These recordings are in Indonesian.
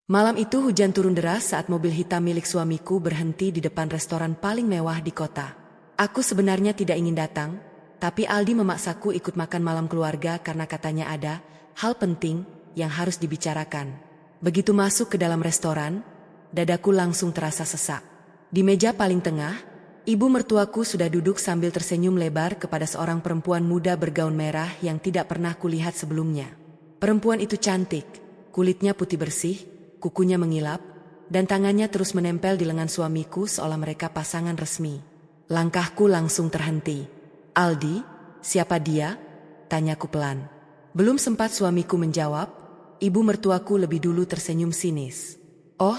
Malam itu hujan turun deras saat mobil hitam milik suamiku berhenti di depan restoran paling mewah di kota. Aku sebenarnya tidak ingin datang, tapi Aldi memaksaku ikut makan malam keluarga karena katanya ada hal penting yang harus dibicarakan. Begitu masuk ke dalam restoran, dadaku langsung terasa sesak. Di meja paling tengah, ibu mertuaku sudah duduk sambil tersenyum lebar kepada seorang perempuan muda bergaun merah yang tidak pernah kulihat sebelumnya. Perempuan itu cantik, kulitnya putih bersih, kukunya mengilap, dan tangannya terus menempel di lengan suamiku seolah mereka pasangan resmi. Langkahku langsung terhenti. "Aldi, siapa dia?" tanyaku pelan. Belum sempat suamiku menjawab, ibu mertuaku lebih dulu tersenyum sinis. "Oh,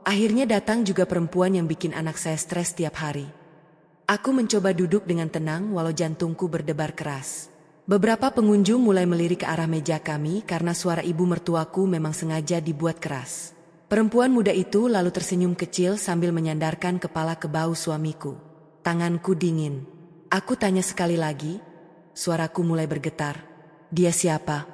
akhirnya datang juga perempuan yang bikin anak saya stres tiap hari." Aku mencoba duduk dengan tenang walau jantungku berdebar keras. Beberapa pengunjung mulai melirik ke arah meja kami karena suara ibu mertuaku memang sengaja dibuat keras. Perempuan muda itu lalu tersenyum kecil sambil menyandarkan kepala ke bahu suamiku. Tanganku dingin. Aku tanya sekali lagi, suaraku mulai bergetar. "Dia siapa?"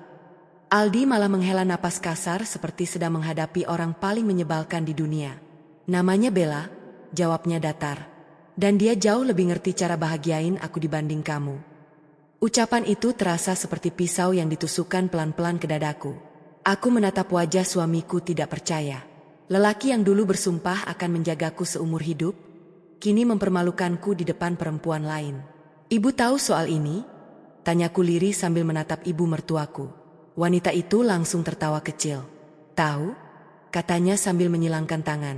Aldi malah menghela napas kasar seperti sedang menghadapi orang paling menyebalkan di dunia. "Namanya Bella," jawabnya datar. "Dan dia jauh lebih ngerti cara bahagiain aku dibanding kamu." Ucapan itu terasa seperti pisau yang ditusukkan pelan-pelan ke dadaku. Aku menatap wajah suamiku tidak percaya. Lelaki yang dulu bersumpah akan menjagaku seumur hidup, kini mempermalukanku di depan perempuan lain. "Ibu tahu soal ini?" tanyaku lirih sambil menatap ibu mertuaku. Wanita itu langsung tertawa kecil. "Tahu?" katanya sambil menyilangkan tangan.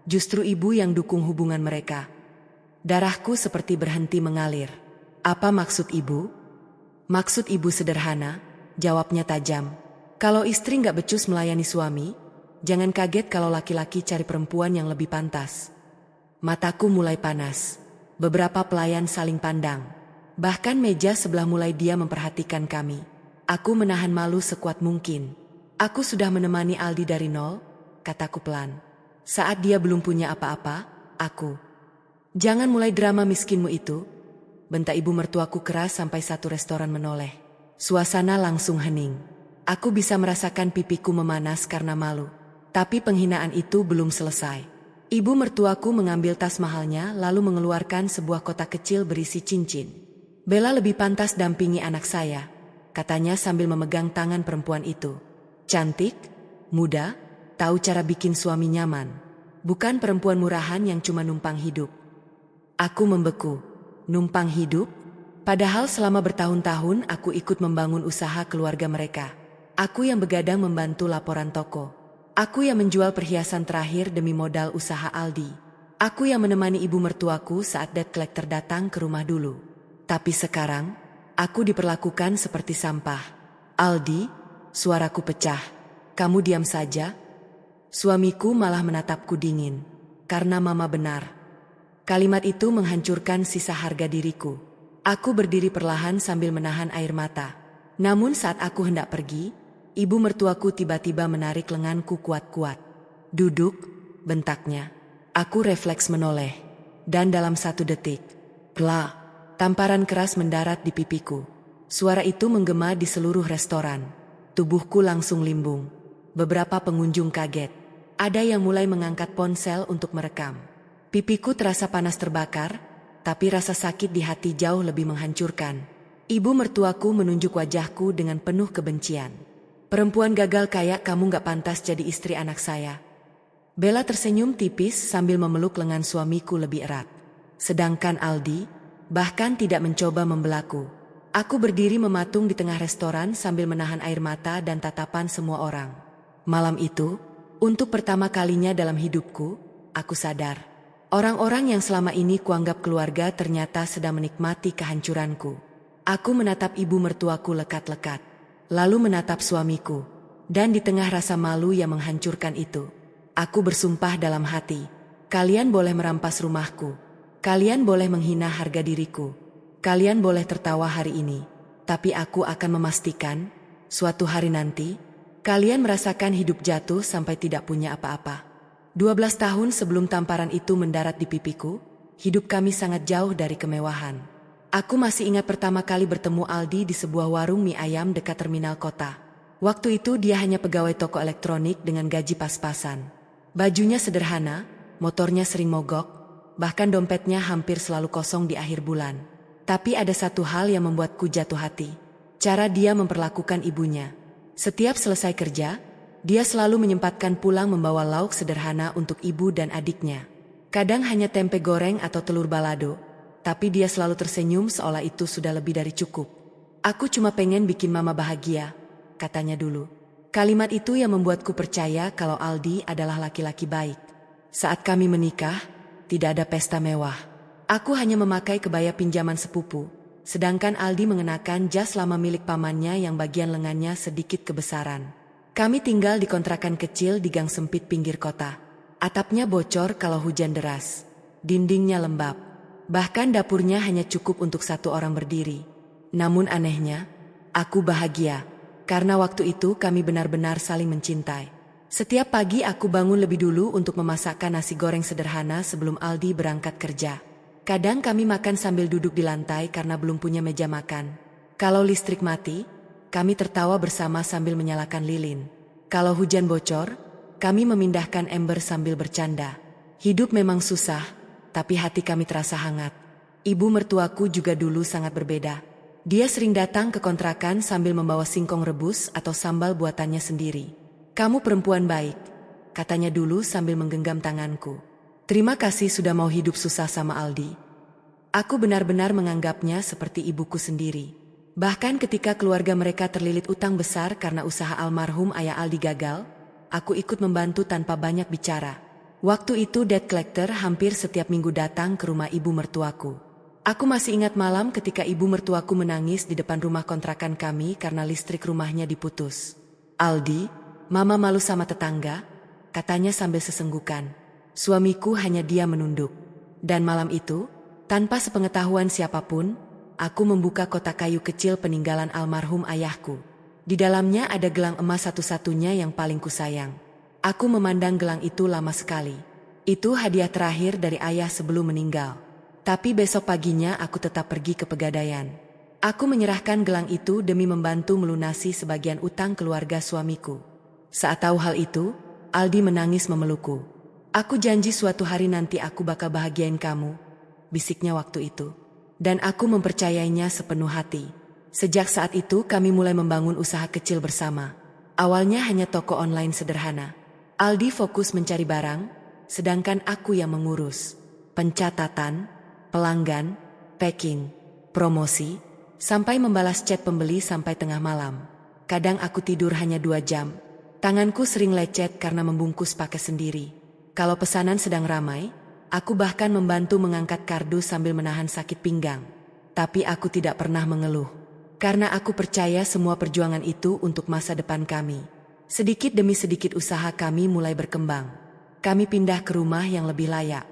"Justru ibu yang dukung hubungan mereka." Darahku seperti berhenti mengalir. "Apa maksud ibu?" "Maksud ibu sederhana," jawabnya tajam. "Kalau istri nggak becus melayani suami, jangan kaget kalau laki-laki cari perempuan yang lebih pantas." Mataku mulai panas. Beberapa pelayan saling pandang. Bahkan meja sebelah mulai diam memperhatikan kami. Aku menahan malu sekuat mungkin. "Aku sudah menemani Aldi dari nol," kataku pelan. "Saat dia belum punya apa-apa, aku." "Jangan mulai drama miskinmu itu," bentak ibu mertuaku keras sampai satu restoran menoleh. Suasana langsung hening. Aku bisa merasakan pipiku memanas karena malu. Tapi penghinaan itu belum selesai. Ibu mertuaku mengambil tas mahalnya lalu mengeluarkan sebuah kotak kecil berisi cincin. "Bella lebih pantas dampingi anak saya," katanya sambil memegang tangan perempuan itu. "Cantik, muda, tahu cara bikin suami nyaman. Bukan perempuan murahan yang cuma numpang hidup." Aku membeku. Numpang hidup? Padahal selama bertahun-tahun aku ikut membangun usaha keluarga mereka. Aku yang begadang membantu laporan toko. Aku yang menjual perhiasan terakhir demi modal usaha Aldi. Aku yang menemani ibu mertuaku saat debt collector datang ke rumah dulu. Tapi sekarang, aku diperlakukan seperti sampah. "Aldi," suaraku pecah. "Kamu diam saja?" Suamiku malah menatapku dingin. "Karena mama benar." Kalimat itu menghancurkan sisa harga diriku. Aku berdiri perlahan sambil menahan air mata. Namun saat aku hendak pergi, ibu mertuaku tiba-tiba menarik lenganku kuat-kuat. "Duduk," bentaknya. Aku refleks menoleh. Dan dalam 1 detik, plak, tamparan keras mendarat di pipiku. Suara itu menggema di seluruh restoran. Tubuhku langsung limbung. Beberapa pengunjung kaget. Ada yang mulai mengangkat ponsel untuk merekam. Pipiku terasa panas terbakar, tapi rasa sakit di hati jauh lebih menghancurkan. Ibu mertuaku menunjuk wajahku dengan penuh kebencian. "Perempuan gagal kayak kamu gak pantas jadi istri anak saya." Bella tersenyum tipis sambil memeluk lengan suamiku lebih erat. Sedangkan Aldi, bahkan tidak mencoba membelaku. Aku berdiri mematung di tengah restoran sambil menahan air mata dan tatapan semua orang. Malam itu, untuk pertama kalinya dalam hidupku, aku sadar. Orang-orang yang selama ini kuanggap keluarga ternyata sedang menikmati kehancuranku. Aku menatap ibu mertuaku lekat-lekat, lalu menatap suamiku, dan di tengah rasa malu yang menghancurkan itu, aku bersumpah dalam hati, "Kalian boleh merampas rumahku, kalian boleh menghina harga diriku, kalian boleh tertawa hari ini, tapi aku akan memastikan, suatu hari nanti, kalian merasakan hidup jatuh sampai tidak punya apa-apa." 12 tahun sebelum tamparan itu mendarat di pipiku, hidup kami sangat jauh dari kemewahan. Aku masih ingat pertama kali bertemu Aldi di sebuah warung mie ayam dekat terminal kota. Waktu itu dia hanya pegawai toko elektronik dengan gaji pas-pasan. Bajunya sederhana, motornya sering mogok, bahkan dompetnya hampir selalu kosong di akhir bulan. Tapi ada satu hal yang membuatku jatuh hati. Cara dia memperlakukan ibunya. Setiap selesai kerja, dia selalu menyempatkan pulang membawa lauk sederhana untuk ibu dan adiknya. Kadang hanya tempe goreng atau telur balado, tapi dia selalu tersenyum seolah itu sudah lebih dari cukup. "Aku cuma pengen bikin mama bahagia," katanya dulu. Kalimat itu yang membuatku percaya kalau Aldi adalah laki-laki baik. Saat kami menikah, tidak ada pesta mewah. Aku hanya memakai kebaya pinjaman sepupu, sedangkan Aldi mengenakan jas lama milik pamannya yang bagian lengannya sedikit kebesaran. Kami tinggal di kontrakan kecil di gang sempit pinggir kota. Atapnya bocor kalau hujan deras. Dindingnya lembab. Bahkan dapurnya hanya cukup untuk satu orang berdiri. Namun anehnya, aku bahagia. Karena waktu itu kami benar-benar saling mencintai. Setiap pagi aku bangun lebih dulu untuk memasakkan nasi goreng sederhana sebelum Aldi berangkat kerja. Kadang kami makan sambil duduk di lantai karena belum punya meja makan. Kalau listrik mati, kami tertawa bersama sambil menyalakan lilin. Kalau hujan bocor, kami memindahkan ember sambil bercanda. Hidup memang susah, tapi hati kami terasa hangat. Ibu mertuaku juga dulu sangat berbeda. Dia sering datang ke kontrakan sambil membawa singkong rebus atau sambal buatannya sendiri. "Kamu perempuan baik," katanya dulu sambil menggenggam tanganku. "Terima kasih sudah mau hidup susah sama Aldi." Aku benar-benar menganggapnya seperti ibuku sendiri. Bahkan ketika keluarga mereka terlilit utang besar karena usaha almarhum ayah Aldi gagal, aku ikut membantu tanpa banyak bicara. Waktu itu debt collector hampir setiap minggu datang ke rumah ibu mertuaku. Aku masih ingat malam ketika ibu mertuaku menangis di depan rumah kontrakan kami karena listrik rumahnya diputus. "Aldi, mama malu sama tetangga," katanya sambil sesenggukan. Suamiku hanya diam menunduk. Dan malam itu, tanpa sepengetahuan siapapun, aku membuka kotak kayu kecil peninggalan almarhum ayahku. Di dalamnya ada gelang emas satu-satunya yang paling kusayang. Aku memandang gelang itu lama sekali. Itu hadiah terakhir dari ayah sebelum meninggal. Tapi besok paginya aku tetap pergi ke Pegadaian. Aku menyerahkan gelang itu demi membantu melunasi sebagian utang keluarga suamiku. Saat tahu hal itu, Aldi menangis memelukku. "Aku janji suatu hari nanti aku bakal bahagiain kamu," bisiknya waktu itu. Dan aku mempercayainya sepenuh hati. Sejak saat itu kami mulai membangun usaha kecil bersama. Awalnya hanya toko online sederhana. Aldi fokus mencari barang, sedangkan aku yang mengurus pencatatan, pelanggan, packing, promosi, sampai membalas chat pembeli sampai tengah malam. Kadang aku tidur hanya 2 jam. Tanganku sering lecet karena membungkus pakai sendiri. Kalau pesanan sedang ramai, aku bahkan membantu mengangkat kardus sambil menahan sakit pinggang. Tapi aku tidak pernah mengeluh. Karena aku percaya semua perjuangan itu untuk masa depan kami. Sedikit demi sedikit usaha kami mulai berkembang. Kami pindah ke rumah yang lebih layak.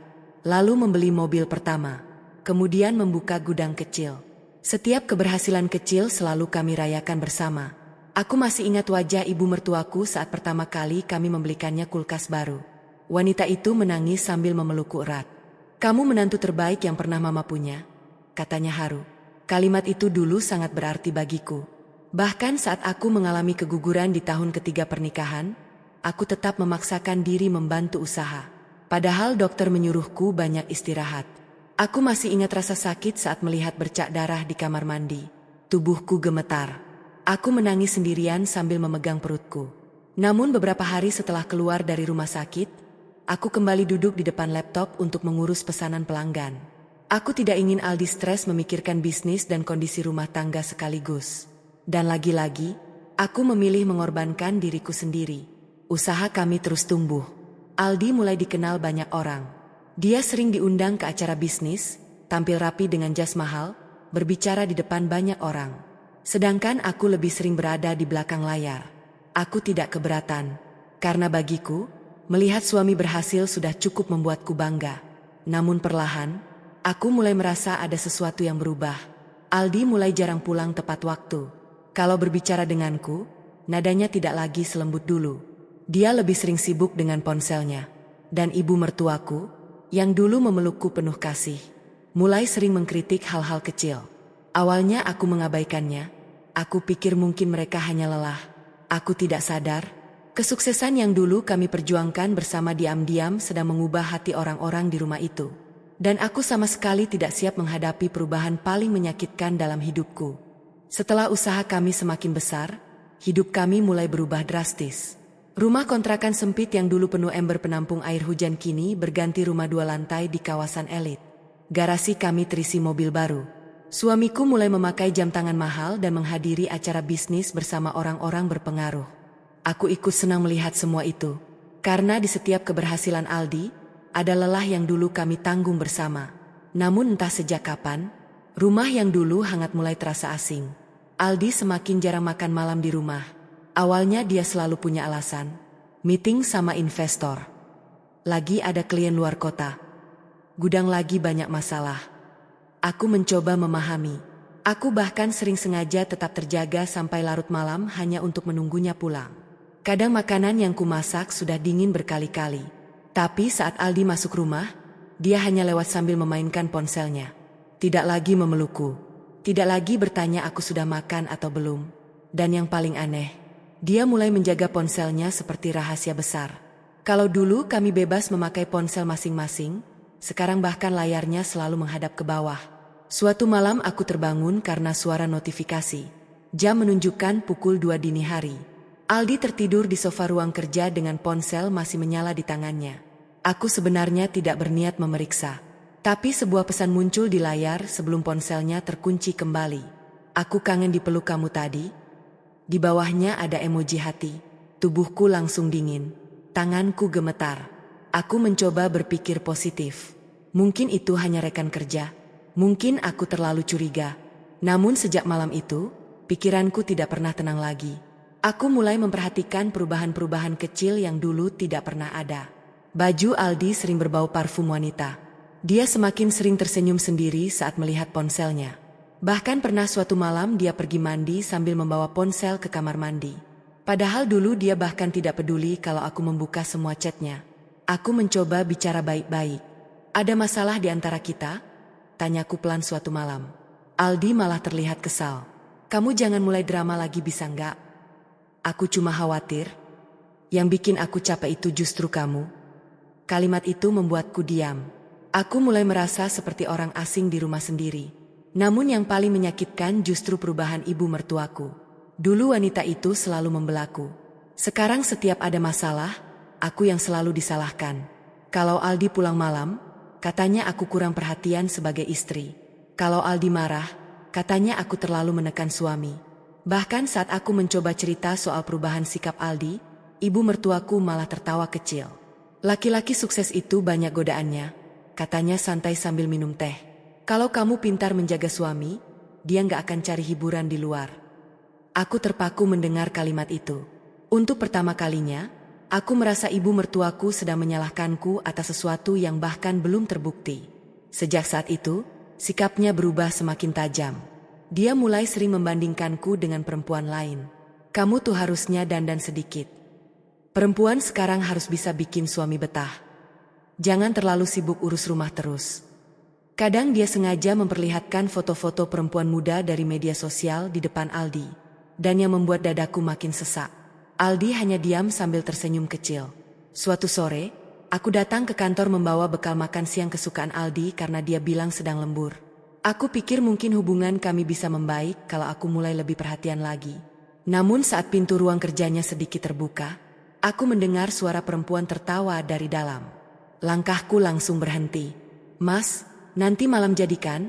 Lalu membeli mobil pertama. Kemudian membuka gudang kecil. Setiap keberhasilan kecil selalu kami rayakan bersama. Aku masih ingat wajah ibu mertuaku saat pertama kali kami membelikannya kulkas baru. Wanita itu menangis sambil memelukku erat. "Kamu menantu terbaik yang pernah mama punya," katanya haru. Kalimat itu dulu sangat berarti bagiku. Bahkan saat aku mengalami keguguran di tahun ketiga pernikahan, aku tetap memaksakan diri membantu usaha. Padahal dokter menyuruhku banyak istirahat. Aku masih ingat rasa sakit saat melihat bercak darah di kamar mandi. Tubuhku gemetar. Aku menangis sendirian sambil memegang perutku. Namun beberapa hari setelah keluar dari rumah sakit, aku kembali duduk di depan laptop untuk mengurus pesanan pelanggan. Aku tidak ingin Aldi stres memikirkan bisnis dan kondisi rumah tangga sekaligus. Dan lagi-lagi, aku memilih mengorbankan diriku sendiri. Usaha kami terus tumbuh. Aldi mulai dikenal banyak orang. Dia sering diundang ke acara bisnis, tampil rapi dengan jas mahal, berbicara di depan banyak orang. Sedangkan aku lebih sering berada di belakang layar. Aku tidak keberatan, karena bagiku, melihat suami berhasil sudah cukup membuatku bangga. Namun perlahan, aku mulai merasa ada sesuatu yang berubah. Aldi mulai jarang pulang tepat waktu. Kalau berbicara denganku, nadanya tidak lagi selembut dulu. Dia lebih sering sibuk dengan ponselnya. Dan ibu mertuaku, yang dulu memelukku penuh kasih, mulai sering mengkritik hal-hal kecil. Awalnya aku mengabaikannya. Aku pikir mungkin mereka hanya lelah. Aku tidak sadar, kesuksesan yang dulu kami perjuangkan bersama diam-diam sedang mengubah hati orang-orang di rumah itu. Dan aku sama sekali tidak siap menghadapi perubahan paling menyakitkan dalam hidupku. Setelah usaha kami semakin besar, hidup kami mulai berubah drastis. Rumah kontrakan sempit yang dulu penuh ember penampung air hujan kini berganti rumah 2 lantai di kawasan elit. Garasi kami terisi mobil baru. Suamiku mulai memakai jam tangan mahal dan menghadiri acara bisnis bersama orang-orang berpengaruh. Aku ikut senang melihat semua itu, karena di setiap keberhasilan Aldi, ada lelah yang dulu kami tanggung bersama. Namun entah sejak kapan, rumah yang dulu hangat mulai terasa asing. Aldi semakin jarang makan malam di rumah. Awalnya dia selalu punya alasan. Meeting sama investor. Lagi ada klien luar kota. Gudang lagi banyak masalah. Aku mencoba memahami. Aku bahkan sering sengaja tetap terjaga sampai larut malam hanya untuk menunggunya pulang. Kadang makanan yang kumasak sudah dingin berkali-kali. Tapi saat Aldi masuk rumah, dia hanya lewat sambil memainkan ponselnya. Tidak lagi memelukku. Tidak lagi bertanya aku sudah makan atau belum. Dan yang paling aneh, dia mulai menjaga ponselnya seperti rahasia besar. Kalau dulu kami bebas memakai ponsel masing-masing, sekarang bahkan layarnya selalu menghadap ke bawah. Suatu malam aku terbangun karena suara notifikasi. Jam menunjukkan pukul 2 dini hari. Aldi tertidur di sofa ruang kerja dengan ponsel masih menyala di tangannya. Aku sebenarnya tidak berniat memeriksa. Tapi sebuah pesan muncul di layar sebelum ponselnya terkunci kembali. Aku kangen dipeluk kamu tadi. Di bawahnya ada emoji hati. Tubuhku langsung dingin. Tanganku gemetar. Aku mencoba berpikir positif. Mungkin itu hanya rekan kerja. Mungkin aku terlalu curiga. Namun sejak malam itu, pikiranku tidak pernah tenang lagi. Aku mulai memperhatikan perubahan-perubahan kecil yang dulu tidak pernah ada. Baju Aldi sering berbau parfum wanita. Dia semakin sering tersenyum sendiri saat melihat ponselnya. Bahkan pernah suatu malam dia pergi mandi sambil membawa ponsel ke kamar mandi. Padahal dulu dia bahkan tidak peduli kalau aku membuka semua chatnya. Aku mencoba bicara baik-baik. Ada masalah di antara kita? Tanyaku pelan suatu malam. Aldi malah terlihat kesal. Kamu jangan mulai drama lagi bisa enggak? Aku cuma khawatir. Yang bikin aku capek itu justru kamu. Kalimat itu membuatku diam. Aku mulai merasa seperti orang asing di rumah sendiri. Namun yang paling menyakitkan justru perubahan ibu mertuaku. Dulu wanita itu selalu membelaku. Sekarang setiap ada masalah, aku yang selalu disalahkan. Kalau Aldi pulang malam, katanya aku kurang perhatian sebagai istri. Kalau Aldi marah, katanya aku terlalu menekan suami. Bahkan saat aku mencoba cerita soal perubahan sikap Aldi, ibu mertuaku malah tertawa kecil. Laki-laki sukses itu banyak godaannya, katanya santai sambil minum teh. Kalau kamu pintar menjaga suami, dia nggak akan cari hiburan di luar. Aku terpaku mendengar kalimat itu. Untuk pertama kalinya, aku merasa ibu mertuaku sedang menyalahkanku atas sesuatu yang bahkan belum terbukti. Sejak saat itu, sikapnya berubah semakin tajam. Dia mulai sering membandingkanku dengan perempuan lain. Kamu tuh harusnya dandan sedikit. Perempuan sekarang harus bisa bikin suami betah. Jangan terlalu sibuk urus rumah terus. Kadang dia sengaja memperlihatkan foto-foto perempuan muda dari media sosial di depan Aldi. Dan yang membuat dadaku makin sesak. Aldi hanya diam sambil tersenyum kecil. Suatu sore, aku datang ke kantor membawa bekal makan siang kesukaan Aldi karena dia bilang sedang lembur. Aku pikir mungkin hubungan kami bisa membaik kalau aku mulai lebih perhatian lagi. Namun saat pintu ruang kerjanya sedikit terbuka, aku mendengar suara perempuan tertawa dari dalam. Langkahku langsung berhenti. Mas, nanti malam jadikan?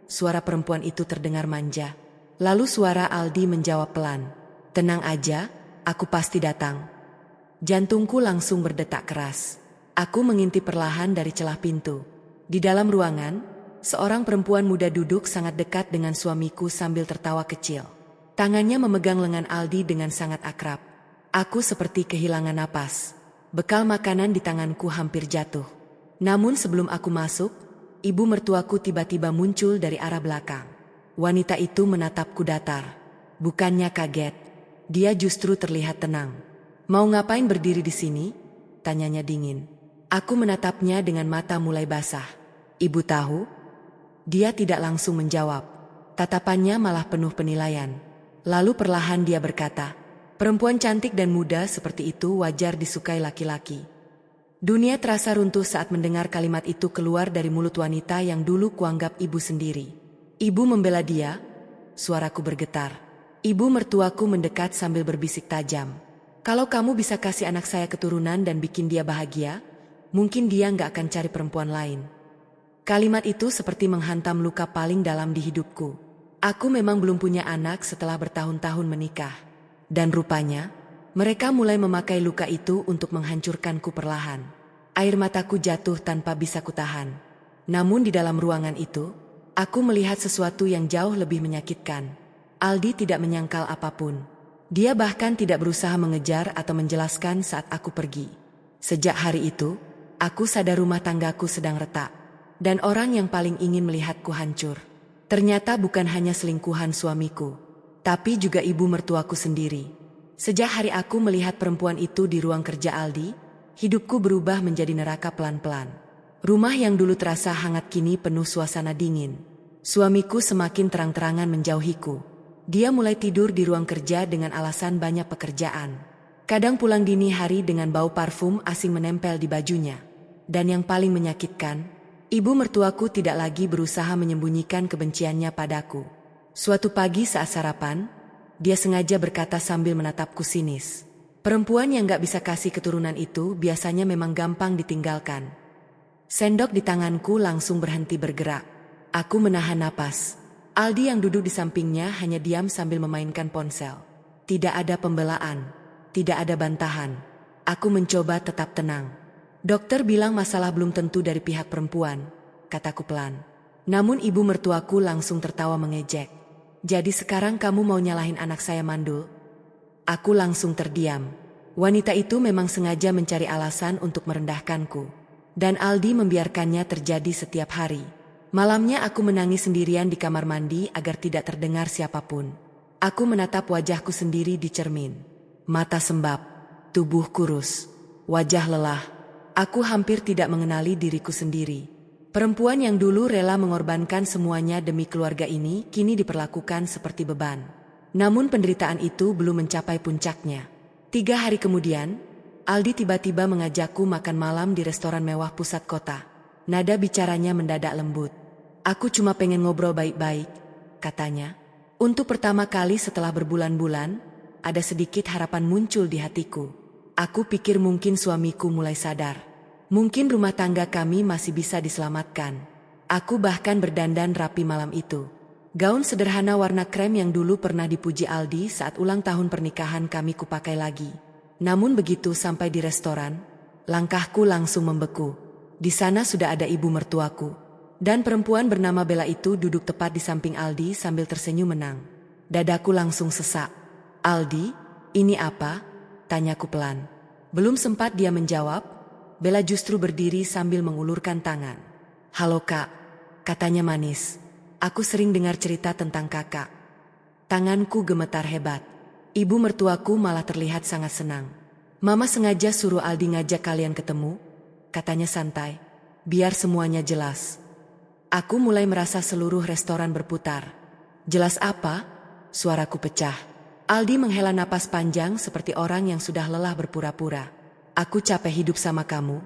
Suara perempuan itu terdengar manja. Lalu suara Aldi menjawab pelan. Tenang aja. Aku pasti datang. Jantungku langsung berdetak keras. Aku mengintip perlahan dari celah pintu. Di dalam ruangan, seorang perempuan muda duduk sangat dekat dengan suamiku sambil tertawa kecil. Tangannya memegang lengan Aldi dengan sangat akrab. Aku seperti kehilangan napas. Bekal makanan di tanganku hampir jatuh. Namun sebelum aku masuk, ibu mertuaku tiba-tiba muncul dari arah belakang. Wanita itu menatapku datar. Bukannya kaget. Dia justru terlihat tenang. Mau ngapain berdiri di sini? Tanyanya dingin. Aku menatapnya dengan mata mulai basah. Ibu tahu? Dia tidak langsung menjawab. Tatapannya malah penuh penilaian. Lalu perlahan dia berkata, Perempuan cantik dan muda seperti itu wajar disukai laki-laki. Dunia terasa runtuh saat mendengar kalimat itu keluar dari mulut wanita yang dulu kuanggap ibu sendiri. Ibu membela dia? Suaraku bergetar. Ibu mertuaku mendekat sambil berbisik tajam. Kalau kamu bisa kasih anak saya keturunan dan bikin dia bahagia, mungkin dia nggak akan cari perempuan lain. Kalimat itu seperti menghantam luka paling dalam di hidupku. Aku memang belum punya anak setelah bertahun-tahun menikah. Dan rupanya, mereka mulai memakai luka itu untuk menghancurkanku perlahan. Air mataku jatuh tanpa bisa kutahan. Namun di dalam ruangan itu, aku melihat sesuatu yang jauh lebih menyakitkan. Aldi tidak menyangkal apapun. Dia bahkan tidak berusaha mengejar atau menjelaskan saat aku pergi. Sejak hari itu, aku sadar rumah tanggaku sedang retak. Dan orang yang paling ingin melihatku hancur, ternyata bukan hanya selingkuhan suamiku, tapi juga ibu mertuaku sendiri. Sejak hari aku melihat perempuan itu di ruang kerja Aldi, hidupku berubah menjadi neraka pelan-pelan. Rumah yang dulu terasa hangat kini penuh suasana dingin. Suamiku semakin terang-terangan menjauhiku. Dia mulai tidur di ruang kerja dengan alasan banyak pekerjaan. Kadang pulang dini hari dengan bau parfum asing menempel di bajunya. Dan yang paling menyakitkan, ibu mertuaku tidak lagi berusaha menyembunyikan kebenciannya padaku. Suatu pagi saat sarapan, dia sengaja berkata sambil menatapku sinis. Perempuan yang gak bisa kasih keturunan itu biasanya memang gampang ditinggalkan. Sendok di tanganku langsung berhenti bergerak. Aku menahan napas. Aldi yang duduk di sampingnya hanya diam sambil memainkan ponsel. Tidak ada pembelaan, tidak ada bantahan. Aku mencoba tetap tenang. Dokter bilang masalah belum tentu dari pihak perempuan, kataku pelan. Namun ibu mertuaku langsung tertawa mengejek. Jadi sekarang kamu mau nyalahin anak saya mandul? Aku langsung terdiam. Wanita itu memang sengaja mencari alasan untuk merendahkanku. Dan Aldi membiarkannya terjadi setiap hari. Malamnya aku menangis sendirian di kamar mandi agar tidak terdengar siapapun. Aku menatap wajahku sendiri di cermin. Mata sembab, tubuh kurus, wajah lelah. Aku hampir tidak mengenali diriku sendiri. Perempuan yang dulu rela mengorbankan semuanya demi keluarga ini kini diperlakukan seperti beban. Namun penderitaan itu belum mencapai puncaknya. 3 hari kemudian, Aldi tiba-tiba mengajakku makan malam di restoran mewah pusat kota. Nada bicaranya mendadak lembut. Aku cuma pengen ngobrol baik-baik, katanya. Untuk pertama kali setelah berbulan-bulan, ada sedikit harapan muncul di hatiku. Aku pikir mungkin suamiku mulai sadar. Mungkin rumah tangga kami masih bisa diselamatkan. Aku bahkan berdandan rapi malam itu. Gaun sederhana warna krem yang dulu pernah dipuji Aldi saat ulang tahun pernikahan kami kupakai lagi. Namun begitu sampai di restoran, langkahku langsung membeku. Di sana sudah ada ibu mertuaku. Dan perempuan bernama Bella itu duduk tepat di samping Aldi sambil tersenyum menang. Dadaku langsung sesak. Aldi, ini apa? Tanyaku pelan. Belum sempat dia menjawab, Bella justru berdiri sambil mengulurkan tangan. Halo kak, katanya manis. Aku sering dengar cerita tentang kakak. Tanganku gemetar hebat. Ibu mertuaku malah terlihat sangat senang. Mama sengaja suruh Aldi ngajak kalian ketemu, katanya santai. Biar semuanya jelas. Aku mulai merasa seluruh restoran berputar. Jelas apa? Suaraku pecah. Aldi menghela napas panjang seperti orang yang sudah lelah berpura-pura. Aku capek hidup sama kamu.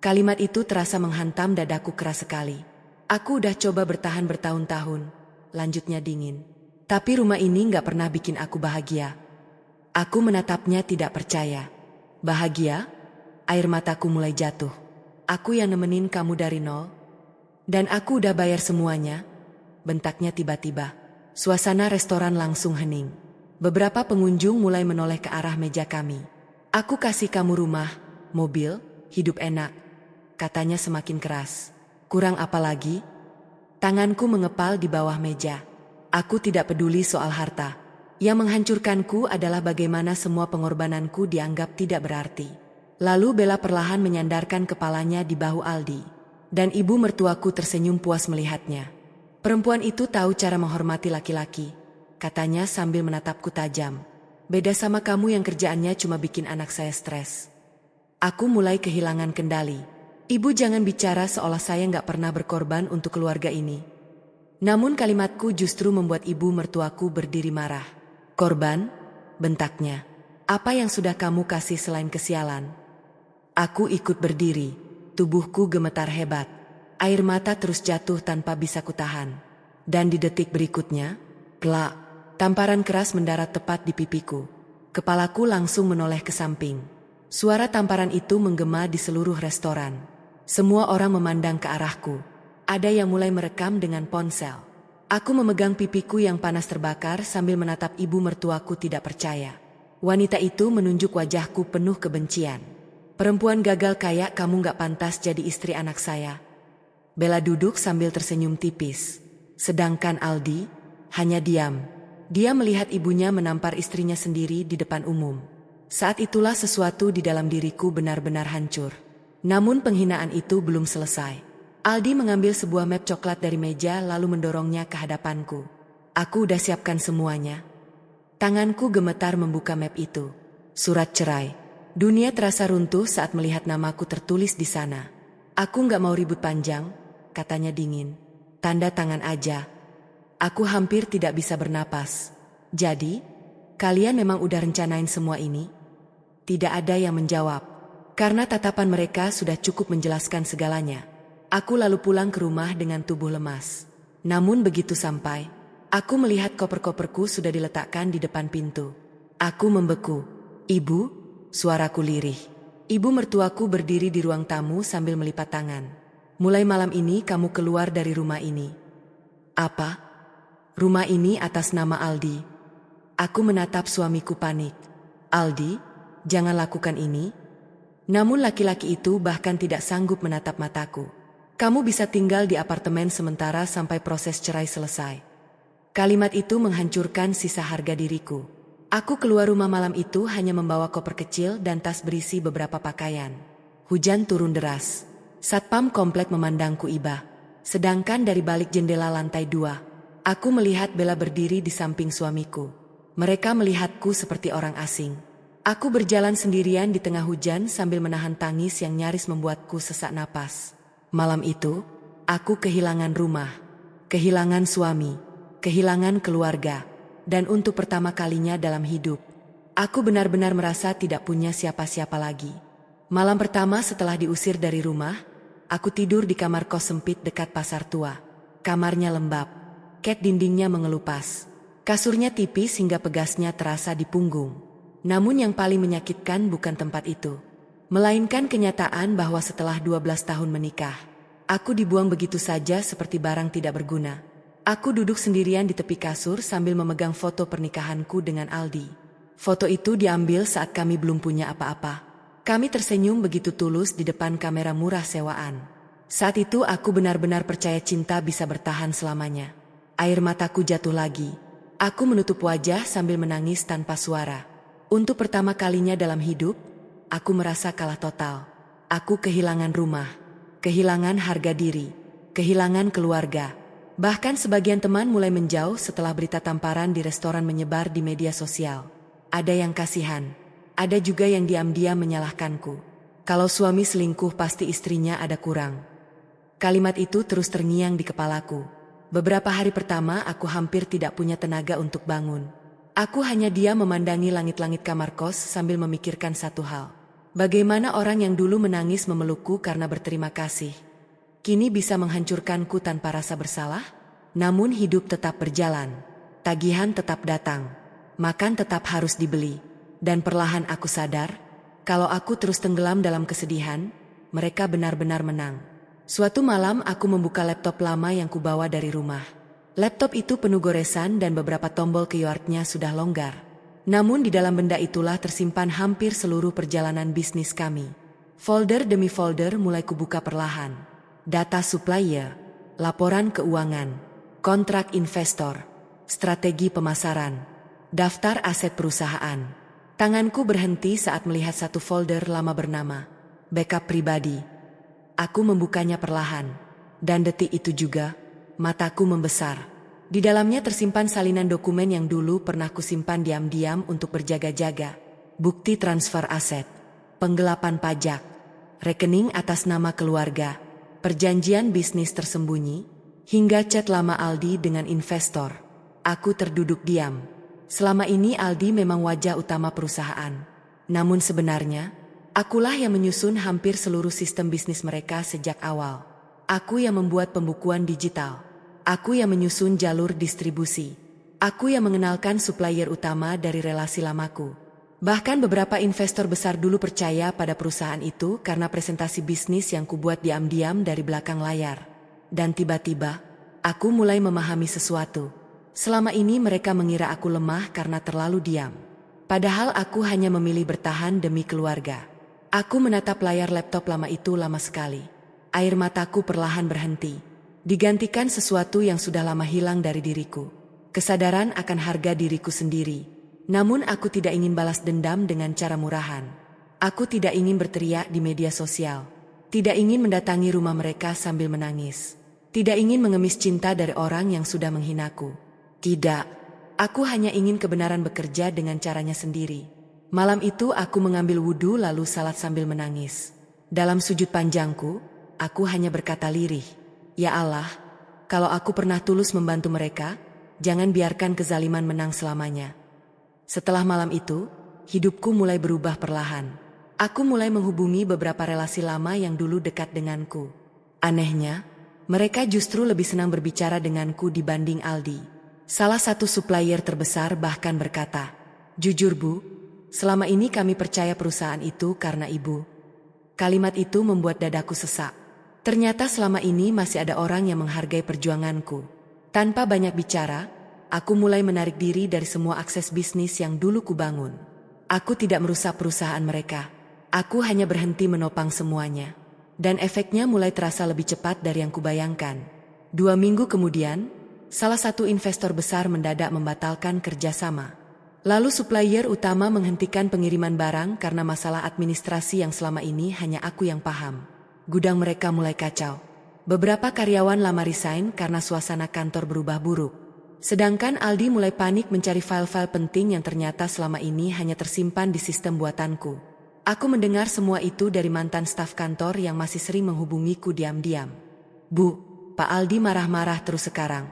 Kalimat itu terasa menghantam dadaku keras sekali. Aku udah coba bertahan bertahun-tahun, lanjutnya dingin. Tapi rumah ini gak pernah bikin aku bahagia. Aku menatapnya tidak percaya. Bahagia? Air mataku mulai jatuh. Aku yang nemenin kamu dari nol. Dan aku udah bayar semuanya. Bentaknya tiba-tiba. Suasana restoran langsung hening. Beberapa pengunjung mulai menoleh ke arah meja kami. Aku kasih kamu rumah, mobil, hidup enak. Katanya semakin keras. Kurang apa lagi? Tanganku mengepal di bawah meja. Aku tidak peduli soal harta. Yang menghancurkanku adalah bagaimana semua pengorbananku dianggap tidak berarti. Lalu Bella perlahan menyandarkan kepalanya di bahu Aldi. Dan ibu mertuaku tersenyum puas melihatnya. Perempuan itu tahu cara menghormati laki-laki, katanya sambil menatapku tajam. Beda sama kamu yang kerjaannya cuma bikin anak saya stres. Aku mulai kehilangan kendali. Ibu jangan bicara seolah saya nggak pernah berkorban untuk keluarga ini. Namun kalimatku justru membuat ibu mertuaku berdiri marah. Korban? Bentaknya. Apa yang sudah kamu kasih selain kesialan? Aku ikut berdiri. Tubuhku gemetar hebat. Air mata terus jatuh tanpa bisa kutahan. Dan di detik berikutnya, plak, tamparan keras mendarat tepat di pipiku. Kepalaku langsung menoleh ke samping. Suara tamparan itu menggema di seluruh restoran. Semua orang memandang ke arahku. Ada yang mulai merekam dengan ponsel. Aku memegang pipiku yang panas terbakar sambil menatap ibu mertuaku tidak percaya. Wanita itu menunjuk wajahku penuh kebencian. Perempuan gagal kayak kamu gak pantas jadi istri anak saya. Bella duduk sambil tersenyum tipis. Sedangkan Aldi hanya diam. Dia melihat ibunya menampar istrinya sendiri di depan umum. Saat itulah sesuatu di dalam diriku benar-benar hancur. Namun penghinaan itu belum selesai. Aldi mengambil sebuah map coklat dari meja lalu mendorongnya ke hadapanku. Aku udah siapkan semuanya. Tanganku gemetar membuka map itu. Surat cerai. Dunia terasa runtuh saat melihat namaku tertulis di sana. Aku gak mau ribut panjang, katanya dingin. Tanda tangan aja. Aku hampir tidak bisa bernapas. Jadi, kalian memang udah rencanain semua ini? Tidak ada yang menjawab. Karena tatapan mereka sudah cukup menjelaskan segalanya. Aku lalu pulang ke rumah dengan tubuh lemas. Namun begitu sampai, aku melihat koper-koperku sudah diletakkan di depan pintu. Aku membeku. Ibu, suaraku lirih. Ibu mertuaku berdiri di ruang tamu sambil melipat tangan. Mulai malam ini kamu keluar dari rumah ini. Apa? Rumah ini atas nama Aldi. Aku menatap suamiku panik. Aldi, jangan lakukan ini. Namun laki-laki itu bahkan tidak sanggup menatap mataku. Kamu bisa tinggal di apartemen sementara sampai proses cerai selesai. Kalimat itu menghancurkan sisa harga diriku. Aku keluar rumah malam itu hanya membawa koper kecil dan tas berisi beberapa pakaian. Hujan turun deras. Satpam komplek memandangku iba. Sedangkan dari balik jendela lantai 2, aku melihat Bella berdiri di samping suamiku. Mereka melihatku seperti orang asing. Aku berjalan sendirian di tengah hujan sambil menahan tangis yang nyaris membuatku sesak napas. Malam itu, aku kehilangan rumah, kehilangan suami, kehilangan keluarga, dan untuk pertama kalinya dalam hidup, aku benar-benar merasa tidak punya siapa-siapa lagi. Malam pertama setelah diusir dari rumah, aku tidur di kamar kos sempit dekat pasar tua. Kamarnya lembab, cat dindingnya mengelupas, kasurnya tipis hingga pegasnya terasa di punggung. Namun yang paling menyakitkan bukan tempat itu, melainkan kenyataan bahwa setelah 12 tahun menikah, aku dibuang begitu saja seperti barang tidak berguna. Aku duduk sendirian di tepi kasur sambil memegang foto pernikahanku dengan Aldi. Foto itu diambil saat kami belum punya apa-apa. Kami tersenyum begitu tulus di depan kamera murah sewaan. Saat itu aku benar-benar percaya cinta bisa bertahan selamanya. Air mataku jatuh lagi. Aku menutup wajah sambil menangis tanpa suara. Untuk pertama kalinya dalam hidup, aku merasa kalah total. Aku kehilangan rumah, kehilangan harga diri, kehilangan keluarga. Bahkan sebagian teman mulai menjauh setelah berita tamparan di restoran menyebar di media sosial. Ada yang kasihan, ada juga yang diam-diam menyalahkanku. Kalau suami selingkuh pasti istrinya ada kurang. Kalimat itu terus terngiang di kepalaku. Beberapa hari pertama aku hampir tidak punya tenaga untuk bangun. Aku hanya diam memandangi langit-langit kamar kos sambil memikirkan satu hal. Bagaimana orang yang dulu menangis memelukku karena berterima kasih, kini bisa menghancurkanku tanpa rasa bersalah? Namun hidup tetap berjalan, tagihan tetap datang, makan tetap harus dibeli. Dan perlahan aku sadar, kalau aku terus tenggelam dalam kesedihan, mereka benar-benar menang. Suatu malam aku membuka laptop lama yang kubawa dari rumah. Laptop itu penuh goresan dan beberapa tombol keyboardnya sudah longgar. Namun di dalam benda itulah tersimpan hampir seluruh perjalanan bisnis kami. Folder demi folder mulai kubuka perlahan. Data supplier, laporan keuangan, kontrak investor, strategi pemasaran, daftar aset perusahaan. Tanganku berhenti saat melihat satu folder lama bernama backup pribadi. Aku membukanya perlahan, dan detik itu juga, mataku membesar. Di dalamnya tersimpan salinan dokumen yang dulu pernah kusimpan diam-diam untuk berjaga-jaga. Bukti transfer aset, penggelapan pajak, rekening atas nama keluarga, perjanjian bisnis tersembunyi, hingga chat lama Aldi dengan investor. Aku terduduk diam. Selama ini Aldi memang wajah utama perusahaan. Namun sebenarnya, akulah yang menyusun hampir seluruh sistem bisnis mereka sejak awal. Aku yang membuat pembukuan digital. Aku yang menyusun jalur distribusi. Aku yang mengenalkan supplier utama dari relasi lamaku. Bahkan beberapa investor besar dulu percaya pada perusahaan itu karena presentasi bisnis yang kubuat diam-diam dari belakang layar. Dan tiba-tiba, aku mulai memahami sesuatu. Selama ini mereka mengira aku lemah karena terlalu diam. Padahal aku hanya memilih bertahan demi keluarga. Aku menatap layar laptop lama itu lama sekali. Air mataku perlahan berhenti. Digantikan sesuatu yang sudah lama hilang dari diriku. Kesadaran akan harga diriku sendiri. Namun aku tidak ingin balas dendam dengan cara murahan. Aku tidak ingin berteriak di media sosial. Tidak ingin mendatangi rumah mereka sambil menangis. Tidak ingin mengemis cinta dari orang yang sudah menghinaku. Tidak. Aku hanya ingin kebenaran bekerja dengan caranya sendiri. Malam itu aku mengambil wudhu lalu salat sambil menangis. Dalam sujud panjangku, aku hanya berkata lirih, "Ya Allah, kalau aku pernah tulus membantu mereka, jangan biarkan kezaliman menang selamanya." Setelah malam itu, hidupku mulai berubah perlahan. Aku mulai menghubungi beberapa relasi lama yang dulu dekat denganku. Anehnya, mereka justru lebih senang berbicara denganku dibanding Aldi. Salah satu supplier terbesar bahkan berkata, "Jujur Bu, selama ini kami percaya perusahaan itu karena Ibu." Kalimat itu membuat dadaku sesak. Ternyata selama ini masih ada orang yang menghargai perjuanganku. Tanpa banyak bicara, aku mulai menarik diri dari semua akses bisnis yang dulu kubangun. Aku tidak merusak perusahaan mereka. Aku hanya berhenti menopang semuanya. Dan efeknya mulai terasa lebih cepat dari yang kubayangkan. 2 minggu kemudian, salah satu investor besar mendadak membatalkan kerjasama. Lalu supplier utama menghentikan pengiriman barang karena masalah administrasi yang selama ini hanya aku yang paham. Gudang mereka mulai kacau. Beberapa karyawan lama resign karena suasana kantor berubah buruk. Sedangkan Aldi mulai panik mencari file-file penting yang ternyata selama ini hanya tersimpan di sistem buatanku. Aku mendengar semua itu dari mantan staf kantor yang masih sering menghubungiku diam-diam. "Bu, Pak Aldi marah-marah terus sekarang.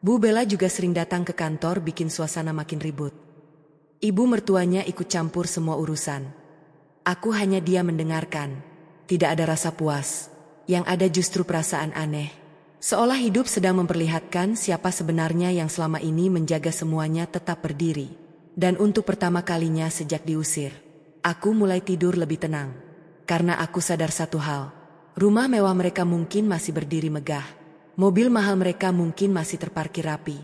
Bu Bella juga sering datang ke kantor bikin suasana makin ribut. Ibu mertuanya ikut campur semua urusan." Aku hanya diam mendengarkan. Tidak ada rasa puas. Yang ada justru perasaan aneh. Seolah hidup sedang memperlihatkan siapa sebenarnya yang selama ini menjaga semuanya tetap berdiri. Dan untuk pertama kalinya sejak diusir, aku mulai tidur lebih tenang. Karena aku sadar satu hal. Rumah mewah mereka mungkin masih berdiri megah. Mobil mahal mereka mungkin masih terparkir rapi.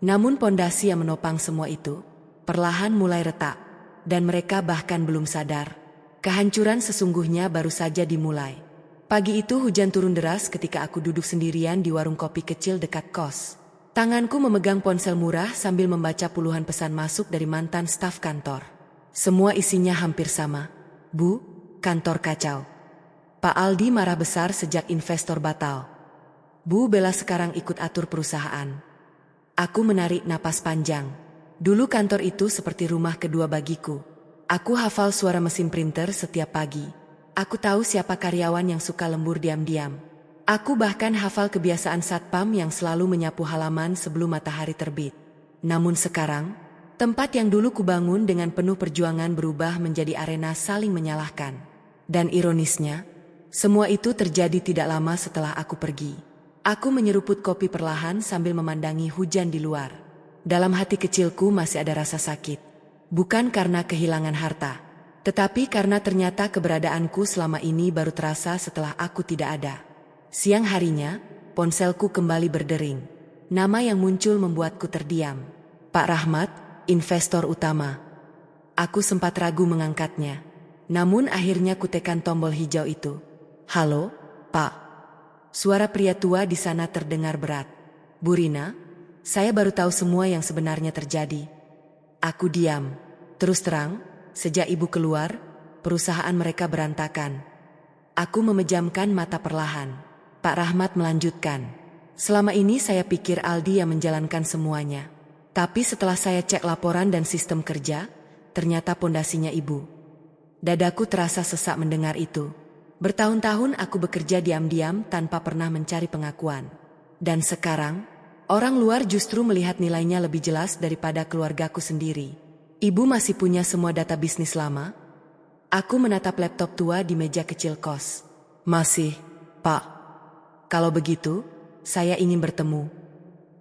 Namun pondasi yang menopang semua itu perlahan mulai retak. Dan mereka bahkan belum sadar. Kehancuran sesungguhnya baru saja dimulai. Pagi itu hujan turun deras ketika aku duduk sendirian di warung kopi kecil dekat kos. Tanganku memegang ponsel murah sambil membaca puluhan pesan masuk dari mantan staf kantor. Semua isinya hampir sama. "Bu, kantor kacau. Pak Aldi marah besar sejak investor batal. Bu Bella sekarang ikut atur perusahaan." Aku menarik napas panjang. Dulu kantor itu seperti rumah kedua bagiku. Aku hafal suara mesin printer setiap pagi. Aku tahu siapa karyawan yang suka lembur diam-diam. Aku bahkan hafal kebiasaan satpam yang selalu menyapu halaman sebelum matahari terbit. Namun sekarang, tempat yang dulu kubangun dengan penuh perjuangan berubah menjadi arena saling menyalahkan. Dan ironisnya, semua itu terjadi tidak lama setelah aku pergi. Aku menyeruput kopi perlahan sambil memandangi hujan di luar. Dalam hati kecilku masih ada rasa sakit. Bukan karena kehilangan harta, tetapi karena ternyata keberadaanku selama ini baru terasa setelah aku tidak ada. Siang harinya, ponselku kembali berdering. Nama yang muncul membuatku terdiam. Pak Rahmat, investor utama. Aku sempat ragu mengangkatnya. Namun akhirnya kutekan tombol hijau itu. "Halo, Pak." Suara pria tua di sana terdengar berat. "Bu Rina, saya baru tahu semua yang sebenarnya terjadi." Aku diam. Terus terang, sejak ibu keluar, perusahaan mereka berantakan. Aku memejamkan mata perlahan. Pak Rahmat melanjutkan. "Selama ini saya pikir Aldi yang menjalankan semuanya. Tapi setelah saya cek laporan dan sistem kerja, ternyata pondasinya ibu." Dadaku terasa sesak mendengar itu. Bertahun-tahun aku bekerja diam-diam tanpa pernah mencari pengakuan. Dan sekarang, Orang luar justru melihat nilainya lebih jelas daripada keluargaku sendiri. Ibu masih punya semua data bisnis lama? Aku menatap laptop tua di meja kecil kos. Masih, Pak. Kalau begitu, saya ingin bertemu.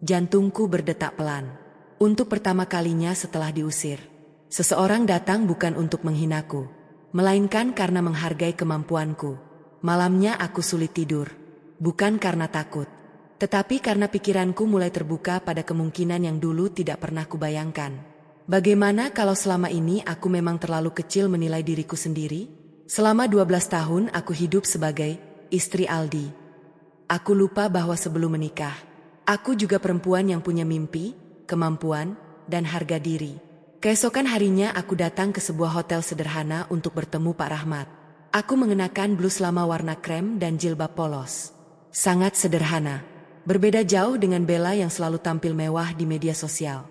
Jantungku berdetak pelan. Untuk pertama kalinya setelah diusir. Seseorang datang bukan untuk menghinaku, melainkan karena menghargai kemampuanku. Malamnya aku sulit tidur. Bukan karena takut, tetapi karena pikiranku mulai terbuka pada kemungkinan yang dulu tidak pernah kubayangkan. Bagaimana kalau selama ini aku memang terlalu kecil menilai diriku sendiri? Selama 12 tahun aku hidup sebagai istri Aldi. Aku lupa bahwa sebelum menikah, aku juga perempuan yang punya mimpi, kemampuan, dan harga diri. Keesokan harinya aku datang ke sebuah hotel sederhana untuk bertemu Pak Rahmat. Aku mengenakan blus lama warna krem dan jilbab polos. Sangat sederhana. Berbeda jauh dengan Bella yang selalu tampil mewah di media sosial.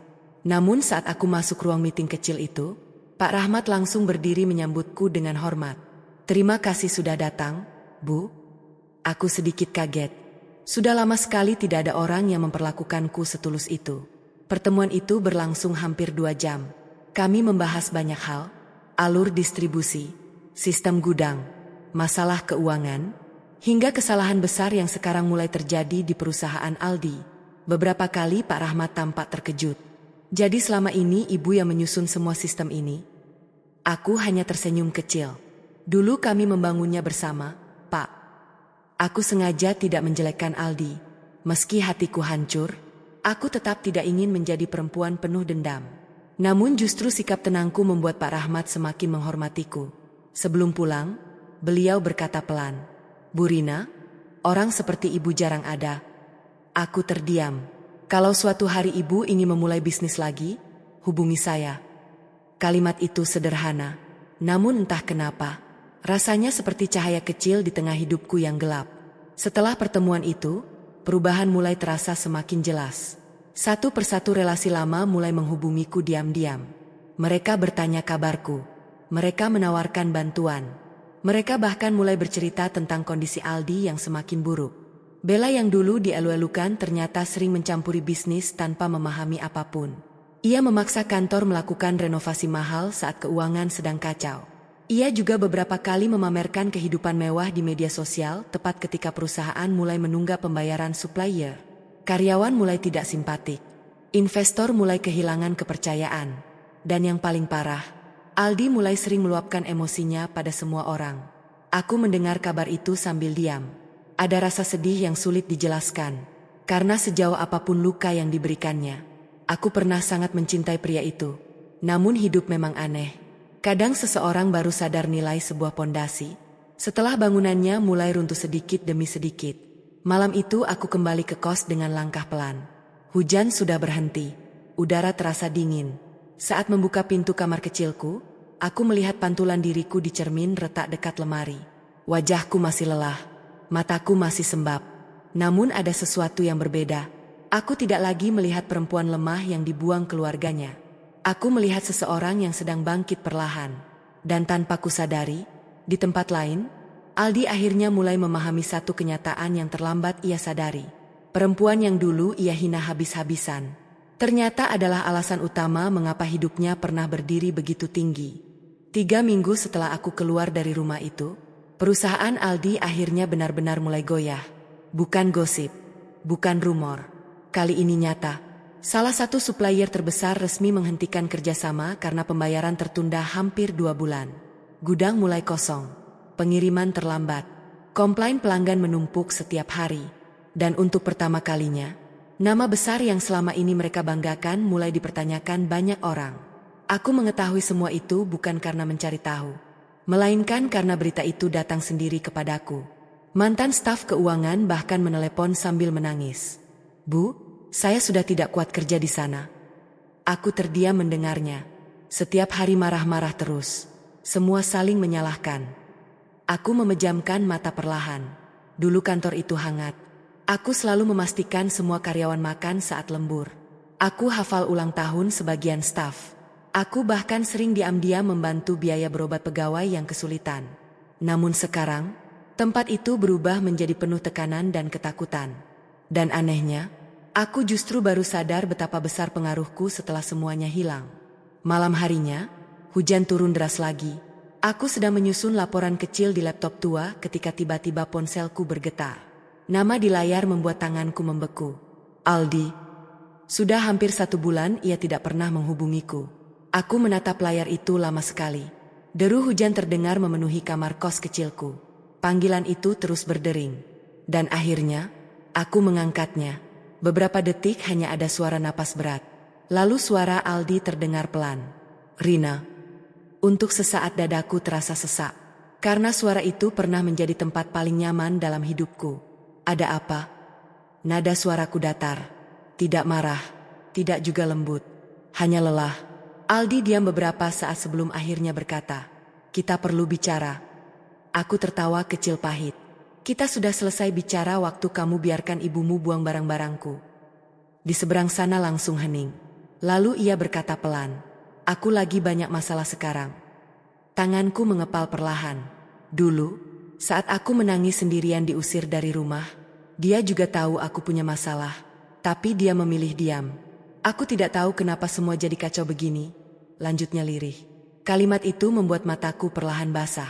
Namun saat aku masuk ruang meeting kecil itu, Pak Rahmat langsung berdiri menyambutku dengan hormat. Terima kasih sudah datang, Bu. Aku sedikit kaget. Sudah lama sekali tidak ada orang yang memperlakukanku setulus itu. Pertemuan itu berlangsung hampir 2 jam. Kami membahas banyak hal, alur distribusi, sistem gudang, masalah keuangan, hingga kesalahan besar yang sekarang mulai terjadi di perusahaan Aldi. Beberapa kali Pak Rahmat tampak terkejut. Jadi selama ini ibu yang menyusun semua sistem ini? Aku hanya tersenyum kecil. Dulu kami membangunnya bersama, Pak. Aku sengaja tidak menjelekkan Aldi. Meski hatiku hancur, aku tetap tidak ingin menjadi perempuan penuh dendam. Namun justru sikap tenangku membuat Pak Rahmat semakin menghormatiku. Sebelum pulang, beliau berkata pelan, Bu Rina, orang seperti ibu jarang ada. Aku terdiam. Kalau suatu hari ibu ingin memulai bisnis lagi, hubungi saya. Kalimat itu sederhana, namun entah kenapa, rasanya seperti cahaya kecil di tengah hidupku yang gelap. Setelah pertemuan itu, perubahan mulai terasa semakin jelas. Satu persatu relasi lama mulai menghubungiku diam-diam. Mereka bertanya kabarku. Mereka menawarkan bantuan. Mereka bahkan mulai bercerita tentang kondisi Aldi yang semakin buruk. Bella yang dulu dielu-elukan ternyata sering mencampuri bisnis tanpa memahami apapun. Ia memaksa kantor melakukan renovasi mahal saat keuangan sedang kacau. Ia juga beberapa kali memamerkan kehidupan mewah di media sosial tepat ketika perusahaan mulai menunggak pembayaran supplier. Karyawan mulai tidak simpatik. Investor mulai kehilangan kepercayaan. Dan yang paling parah, Aldi mulai sering meluapkan emosinya pada semua orang. Aku mendengar kabar itu sambil diam. Ada rasa sedih yang sulit dijelaskan. Karena sejauh apapun luka yang diberikannya, aku pernah sangat mencintai pria itu. Namun hidup memang aneh. Kadang seseorang baru sadar nilai sebuah pondasi setelah bangunannya mulai runtuh sedikit demi sedikit. Malam itu aku kembali ke kos dengan langkah pelan. Hujan sudah berhenti. Udara terasa dingin. Saat membuka pintu kamar kecilku, aku melihat pantulan diriku di cermin retak dekat lemari. Wajahku masih lelah. Mataku masih sembab. Namun ada sesuatu yang berbeda. Aku tidak lagi melihat perempuan lemah yang dibuang keluarganya. Aku melihat seseorang yang sedang bangkit perlahan. Dan tanpa kusadari, di tempat lain, Aldi akhirnya mulai memahami satu kenyataan yang terlambat ia sadari. Perempuan yang dulu ia hina habis-habisan, ternyata adalah alasan utama mengapa hidupnya pernah berdiri begitu tinggi. 3 minggu setelah aku keluar dari rumah itu, perusahaan Aldi akhirnya benar-benar mulai goyah. Bukan gosip, bukan rumor. Kali ini nyata. Salah satu supplier terbesar resmi menghentikan kerjasama karena pembayaran tertunda hampir 2 bulan. Gudang mulai kosong. Pengiriman terlambat. Komplain pelanggan menumpuk setiap hari. Dan untuk pertama kalinya, nama besar yang selama ini mereka banggakan mulai dipertanyakan banyak orang. Aku mengetahui semua itu bukan karena mencari tahu, melainkan karena berita itu datang sendiri kepadaku. Mantan staf keuangan bahkan menelepon sambil menangis. Bu, saya sudah tidak kuat kerja di sana. Aku terdiam mendengarnya. Setiap hari marah-marah terus. Semua saling menyalahkan. Aku memejamkan mata perlahan. Dulu kantor itu hangat. Aku selalu memastikan semua karyawan makan saat lembur. Aku hafal ulang tahun sebagian staf. Aku bahkan sering diam-diam membantu biaya berobat pegawai yang kesulitan. Namun sekarang, tempat itu berubah menjadi penuh tekanan dan ketakutan. Dan anehnya, Aku justru baru sadar betapa besar pengaruhku setelah semuanya hilang. Malam harinya, hujan turun deras lagi. Aku sedang menyusun laporan kecil di laptop tua ketika tiba-tiba ponselku bergetar. Nama di layar membuat tanganku membeku. Aldi. Sudah hampir 1 bulan ia tidak pernah menghubungiku. Aku menatap layar itu lama sekali. Deru hujan terdengar memenuhi kamar kos kecilku. Panggilan itu terus berdering. Dan akhirnya, aku mengangkatnya. Beberapa detik hanya ada suara napas berat. Lalu suara Aldi terdengar pelan. Rina. Untuk sesaat dadaku terasa sesak. Karena suara itu pernah menjadi tempat paling nyaman dalam hidupku. Ada apa? Nada suaraku datar. Tidak marah. Tidak juga lembut. Hanya lelah. Aldi diam beberapa saat sebelum akhirnya berkata, "Kita perlu bicara." Aku tertawa kecil pahit. "Kita sudah selesai bicara waktu kamu biarkan ibumu buang barang-barangku." Di seberang sana langsung hening. Lalu ia berkata pelan, "Aku lagi banyak masalah sekarang." Tanganku mengepal perlahan. Dulu, saat aku menangis sendirian diusir dari rumah, dia juga tahu aku punya masalah. Tapi dia memilih diam. "Aku tidak tahu kenapa semua jadi kacau begini," lanjutnya lirih. Kalimat itu membuat mataku perlahan basah.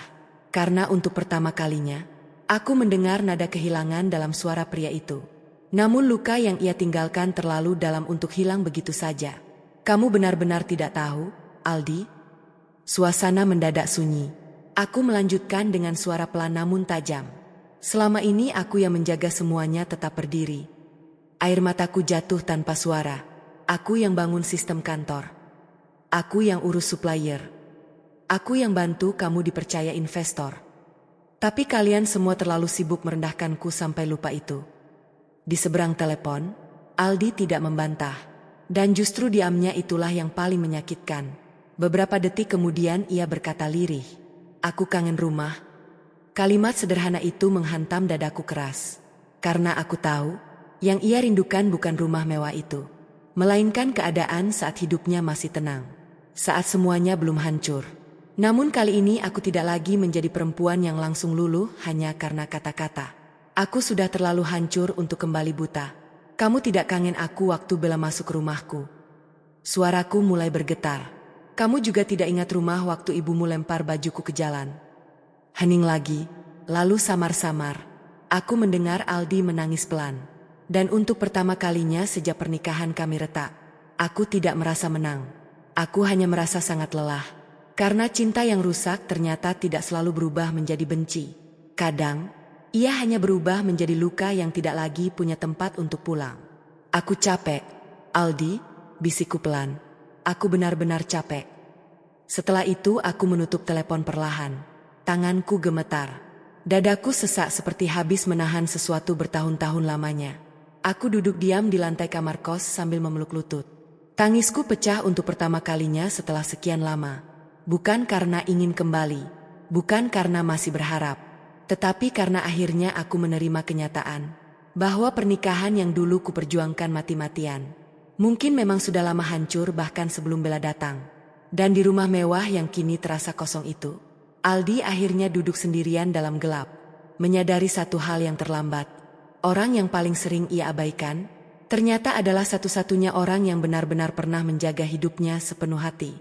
Karena untuk pertama kalinya, aku mendengar nada kehilangan dalam suara pria itu. Namun luka yang ia tinggalkan terlalu dalam untuk hilang begitu saja. "Kamu benar-benar tidak tahu, Aldi?" Suasana mendadak sunyi. Aku melanjutkan dengan suara pelan namun tajam. "Selama ini aku yang menjaga semuanya tetap berdiri. Air mataku jatuh tanpa suara. Aku yang bangun sistem kantor. Aku yang urus supplier. Aku yang bantu kamu dipercaya investor. Tapi kalian semua terlalu sibuk merendahkanku sampai lupa itu." Di seberang telepon, Aldi tidak membantah. Dan justru diamnya itulah yang paling menyakitkan. Beberapa detik kemudian ia berkata lirih, "Aku kangen rumah." Kalimat sederhana itu menghantam dadaku keras. Karena aku tahu, yang ia rindukan bukan rumah mewah itu, melainkan keadaan saat hidupnya masih tenang. Saat semuanya belum hancur. Namun kali ini aku tidak lagi menjadi perempuan yang langsung luluh hanya karena kata-kata. Aku sudah terlalu hancur untuk kembali buta. "Kamu tidak kangen aku waktu Bella masuk rumahku?" Suaraku mulai bergetar. "Kamu juga tidak ingat rumah waktu ibumu lempar bajuku ke jalan?" Hening lagi, lalu samar-samar. Aku mendengar Aldi menangis pelan. Dan untuk pertama kalinya sejak pernikahan kami retak, aku tidak merasa menang. Aku hanya merasa sangat lelah. Karena cinta yang rusak ternyata tidak selalu berubah menjadi benci. Kadang, ia hanya berubah menjadi luka yang tidak lagi punya tempat untuk pulang. "Aku capek, Aldi," bisikku pelan. "Aku benar-benar capek." Setelah itu aku menutup telepon perlahan. Tanganku gemetar. Dadaku sesak seperti habis menahan sesuatu bertahun-tahun lamanya. Aku duduk diam di lantai kamar kos sambil memeluk lutut. Tangisku pecah untuk pertama kalinya setelah sekian lama. Bukan karena ingin kembali, bukan karena masih berharap, tetapi karena akhirnya aku menerima kenyataan bahwa pernikahan yang dulu kuperjuangkan mati-matian mungkin memang sudah lama hancur bahkan sebelum Bella datang. Dan di rumah mewah yang kini terasa kosong itu, Aldi akhirnya duduk sendirian dalam gelap, menyadari satu hal yang terlambat. Orang yang paling sering ia abaikan, ternyata adalah satu-satunya orang yang benar-benar pernah menjaga hidupnya sepenuh hati.